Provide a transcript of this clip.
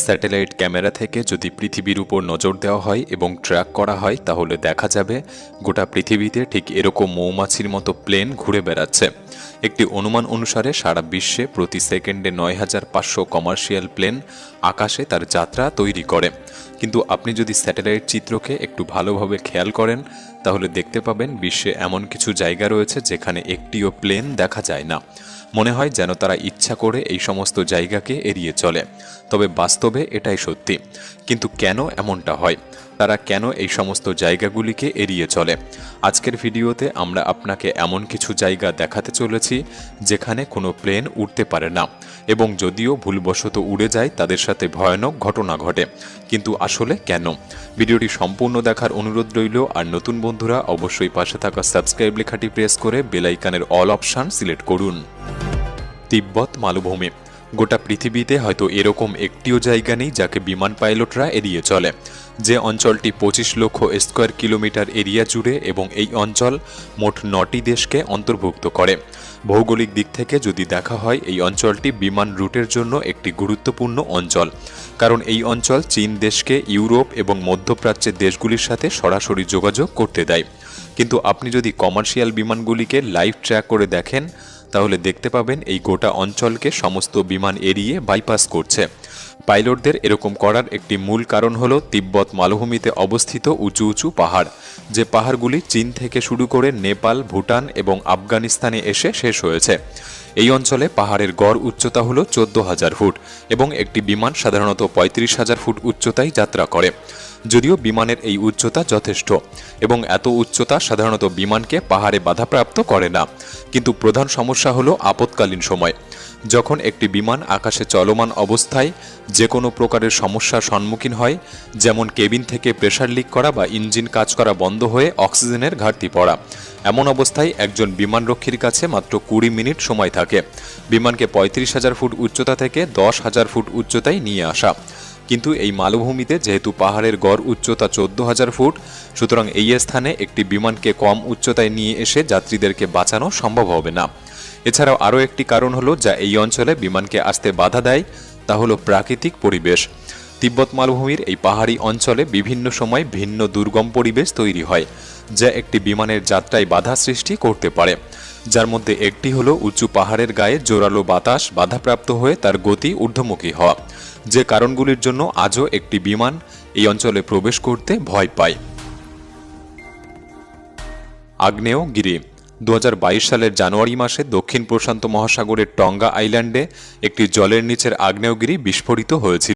Satellite camera থেকে যদি পৃথিবীর উপর নজর দেওয়া হয় এবং ট্র্যাক করা হয় তাহলে দেখা যাবে গোটা পৃথিবীতে ঠিক এরকম মৌমাছির মতো প্লেন ঘুরে বেড়াচ্ছে। একটি অনুমান অনুসারে সারা বিশ্বে প্রতি সেকেন্ডে ৯,৫০০ কমার্শিয়াল প্লেন আকাশে তার যাত্রা তৈরি করে। কিন্তু আপনি যদি স্যাটেলাইট চিত্রকে একটু ভালোভাবে খেয়াল করেন তাহলে দেখতে পাবেন বিশ্বে এমন কিছু জায়গা রয়েছে যেখানে একটিও প্লেন দেখা যায় না। মনে হয় যেন তারা ইচ্ছা করে এই সমস্ত জায়গাকে এড়িয়ে চলে। তবে বাস্তবে এটাই সত্যি। কিন্তু কেন এমনটা হয়? তারা কেন এই সমস্ত জায়গাগুলিকে এড়িয়ে চলে? আজকের ভিডিওতে আমরা আপনাকে এমন কিছু জায়গা দেখাতে চলেছি যেখানে কোনো প্লেন উড়তে পারে না, এবং যদিও ভুলবশত উড়ে যায় তাদের সাথে ভয়ানক ঘটনা ঘটে। কিন্তু আসলে কেন? ভিডিওটি সম্পূর্ণ দেখার অনুরোধ রইল। আর নতুন বন্ধুরা অবশ্যই পাশে থাকা সাবস্ক্রাইব লেখাটি প্রেস করে বেল আইকনের অল অপশন সিলেক্ট করুন। তিব্বত মালভূমি। গোটা পৃথিবীতে হয়তো এরকম একটিও জায়গা নেই যাকে বিমান পাইলটরা এড়িয়ে চলে। যে অঞ্চলটি ২৫ লক্ষ স্কোয়ার কিলোমিটার এরিয়া জুড়ে, এবং এই অঞ্চল মোট ৯টি দেশকে অন্তর্ভুক্ত করে। ভৌগোলিক দিক থেকে যদি দেখা হয় এই অঞ্চলটি বিমান রুটের জন্য একটি গুরুত্বপূর্ণ অঞ্চল, কারণ এই অঞ্চল চীন দেশকে ইউরোপ এবং মধ্যপ্রাচ্যের দেশগুলির সাথে সরাসরি যোগাযোগ করতে দেয়। কিন্তু আপনি যদি কমার্শিয়াল বিমানগুলিকে লাইভ ট্র্যাক করে দেখেন তাহলে দেখতে পাবেন এই গোটা অঞ্চলকে সমস্ত বিমান এড়িয়ে বাইপাস করছে। পাইলটদের এরকম করার একটি মূল কারণ হল তিব্বত মালভূমিতে অবস্থিত উঁচু উঁচু পাহাড়, যে পাহাড়গুলি চীন থেকে শুরু করে নেপাল, ভুটান এবং আফগানিস্তানে এসে শেষ হয়েছে। এই অঞ্চলে পাহাড়ের গড় উচ্চতা হল ১৪,০০০ ফুট, এবং একটি বিমান সাধারণত ৩৫,০০০ ফুট উচ্চতায় যাত্রা করে। যদিও বিমানের এই উচ্চতা যথেষ্ট, এবং এত উচ্চতা সাধারণত বিমানকে পাহাড়ে বাধাপ্রাপ্ত করে না। কিন্তু প্রধান সমস্যা হলো আপৎকালীন সময়, যখন একটি বিমান আকাশে চলমান অবস্থায় যে কোনো প্রকারের সমস্যার সম্মুখীন হয়, যেমন কেবিন থেকে প্রেসার লিক করা বা ইঞ্জিন কাজ করা বন্ধ হয়ে অক্সিজেনের ঘাটতি পড়া। এমন অবস্থায় একজন বিমানরক্ষীর কাছে মাত্র ২০ মিনিট সময় থাকে বিমানকে ৩৫,০০০ ফুট উচ্চতা থেকে ১০,০০০ ফুট উচ্চতায় নিয়ে আসা। কিন্তু এই মালভূমিতে যেহেতু পাহাড়ের গড় উচ্চতা ১৪,০০০ ফুট, সুতরাং এই স্থানে একটি বিমানকে কম উচ্চতায় নিয়ে এসে যাত্রীদেরকে বাঁচানো সম্ভব হবে না। এছাড়াও আরও একটি কারণ হলো যা এই অঞ্চলে বিমানকে আসতে বাধা দেয়, তা হলো প্রাকৃতিক পরিবেশ। তিব্বত মালভূমির এই পাহাড়ি অঞ্চলে বিভিন্ন সময় ভিন্ন দুর্গম পরিবেশ তৈরি হয়, যা একটি বিমানের যাত্রায় বাধা সৃষ্টি করতে পারে। যার মধ্যে একটি হলো উঁচু পাহাড়ের গায়ে জোরালো বাতাস বাধাপ্রাপ্ত হয়ে তার গতি ঊর্ধ্বমুখী হওয়া, যে কারণগুলির জন্য আজও একটি বিমান এই অঞ্চলে প্রবেশ করতে ভয় পায়। আগ্নেয়গিরি। ২০২২ সালের জানুয়ারি মাসে দক্ষিণ প্রশান্ত মহাসাগরের টঙ্গা আইল্যান্ডে একটি জলের নিচের আগ্নেয়গিরি বিস্ফোরিত হয়েছিল।